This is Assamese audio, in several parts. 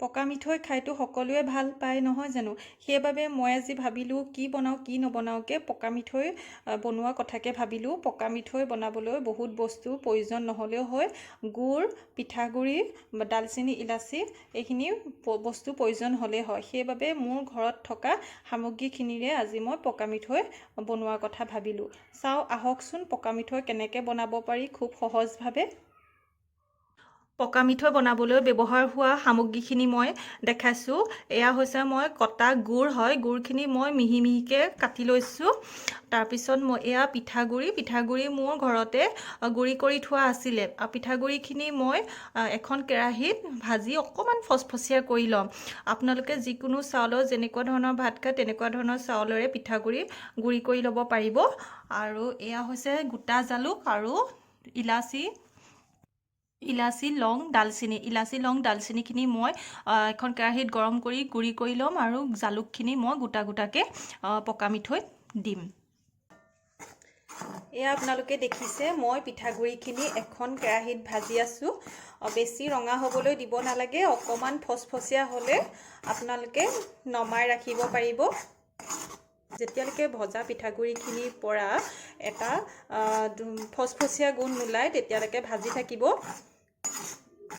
পকা মিঠৈ খাইতো সকলোৱে ভাল পায় নহয় জানো সেইবাবে মই আজি ভাবিলোঁ কি বনাওঁ কি নবনাওঁকৈ পকা মিঠৈ বনোৱা কথাকে ভাবিলোঁ পকা মিঠৈ বনাবলৈ বহুত বস্তু প্ৰয়োজন নহ'লেও হয় গুড় পিঠাগুড়ি ডালচেনি ইলাচি এইখিনি বস্তু প্ৰয়োজন হ'লেই হয় সেইবাবে মোৰ ঘৰত থকা সামগ্ৰীখিনিৰে আজি মই পকা মিঠৈ বনোৱাৰ কথা ভাবিলোঁ চাওঁ আহকচোন পকা মিঠৈ কেনেকৈ বনাব পাৰি খুব সহজভাৱে পকা মিঠৈ বনাবলৈ ব্যৱহাৰ হোৱা সামগ্ৰীখিনি মই দেখাইছোঁ এয়া হৈছে মই কটা গুড় হয় গুড়খিনি মই মিহি মিহিকৈ কাটি লৈছোঁ তাৰপিছত মই এয়া পিঠাগুড়ি মোৰ ঘৰতে গুড়ি কৰি থোৱা আছিলে পিঠাগুড়িখিনি মই এখন কেৰাহীত ভাজি অকণমান ফচফচীয়া কৰি ল'ম আপোনালোকে যিকোনো চাউলৰ যেনেকুৱা ধৰণৰ ভাত খায় তেনেকুৱা ধৰণৰ চাউলৰে পিঠাগুড়ি গুড়ি কৰি ল'ব পাৰিব আৰু এয়া হৈছে গোটা জালুক আৰু ইলাচি লং ডালচেনিখিনি মই এখন কেৰাহীত গৰম কৰি গুড়ি কৰি ল'ম আৰু জালুকখিনি মই গোটাকৈ পকা মিঠৈত দিম এয়া আপোনালোকে দেখিছে মই পিঠাগুড়িখিনি এখন কেৰাহীত ভাজি আছোঁ বেছি ৰঙা হ'বলৈ দিব নালাগে অকণমান ফচফচীয়া হ'লে আপোনালোকে নমাই ৰাখিব পাৰিব যেতিয়ালৈকে ভজা পিঠাগুড়িখিনিৰ পৰা এটা ফচফচীয়া গোন্ধ নোলায় তেতিয়ালৈকে ভাজি থাকিব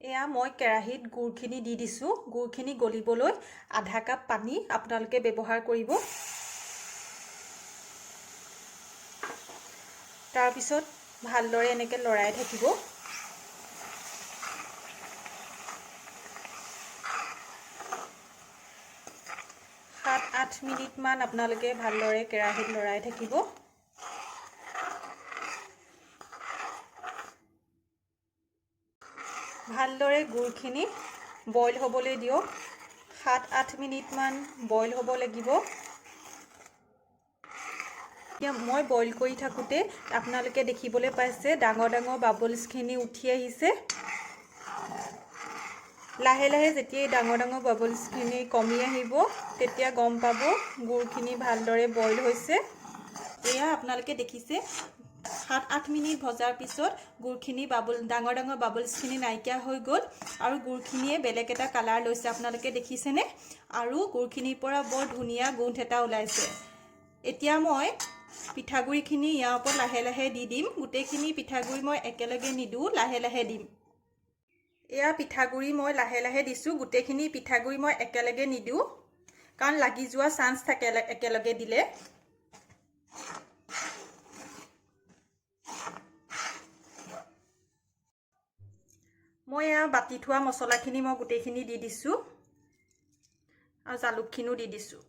এয়া মই কেৰাহীত গুড়খিনি দি দিছোঁ গুড়খিনি গলিবলৈ আধা কাপ পানী আপোনালোকে ব্যৱহাৰ কৰিব তাৰপিছত ভালদৰে এনেকৈ লৰাই থাকিব 7-8 মিনিটমান আপোনালোকে ভালদৰে কেৰাহীত লৰাই থাকিব ভালদৰে গুড়খিনি বইল হ'বলৈ দিয়ক 7-8 মিনিটমান বইল হ'ব লাগিব এতিয়া মই বইল কৰি থাকোঁতে আপোনালোকে দেখিবলৈ পাইছে ডাঙৰ বাবলছখিনি উঠি আহিছে লাহে লাহে যেতিয়া ডাঙৰ বাবলছখিনি কমি আহিব তেতিয়া গম পাব গুড়খিনি ভালদৰে বইল হৈছে এয়া আপোনালোকে দেখিছে 7-8 মিনিট ভজাৰ পিছত গুড়খিনি ডাঙৰ বাবলছখিনি নাইকিয়া হৈ গ'ল আৰু গুড়খিনিয়ে বেলেগ এটা কালাৰ লৈছে আপোনালোকে দেখিছেনে আৰু গুড়খিনিৰ পৰা বৰ ধুনীয়া গোন্ধ এটা ওলাইছে এতিয়া মই পিঠাগুড়িখিনি ইয়াৰ ওপৰত লাহে লাহে দি দিম গোটেইখিনি পিঠাগুড়ি মই একেলগে নিদিওঁ লাহে লাহে দিম এয়া পিঠাগুড়ি মই লাহে লাহে দিছোঁ গোটেইখিনি পিঠাগুড়ি মই একেলগে নিদিওঁ কাৰণ লাগি যোৱা চান্স থাকে একেলগে দিলে মই এয়া বাতি থোৱা মছলাখিনি মই গোটেইখিনি দি দিছোঁ আৰু জালুকখিনিও দি দিছোঁ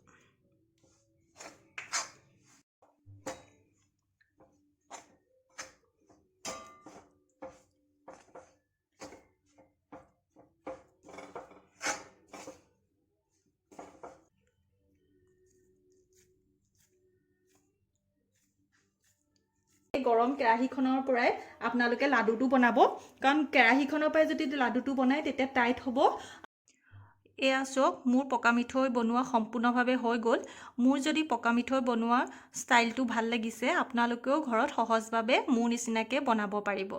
গৰম কেৰাহীখনৰ পৰাই আপোনালোকে লাডুটো বনাব কাৰণ কেৰাহীখনৰ পৰাই যদি লাডুটো বনায় তেতিয়া টাইট হ'ব এয়া চাওক মোৰ পকা মিঠৈ বনোৱা সম্পূৰ্ণভাৱে হৈ গ'ল মোৰ যদি পকা মিঠৈ বনোৱা ষ্টাইলটো ভাল লাগিছে আপোনালোকেও ঘৰত সহজভাৱে মোৰ নিচিনাকৈ বনাব পাৰিব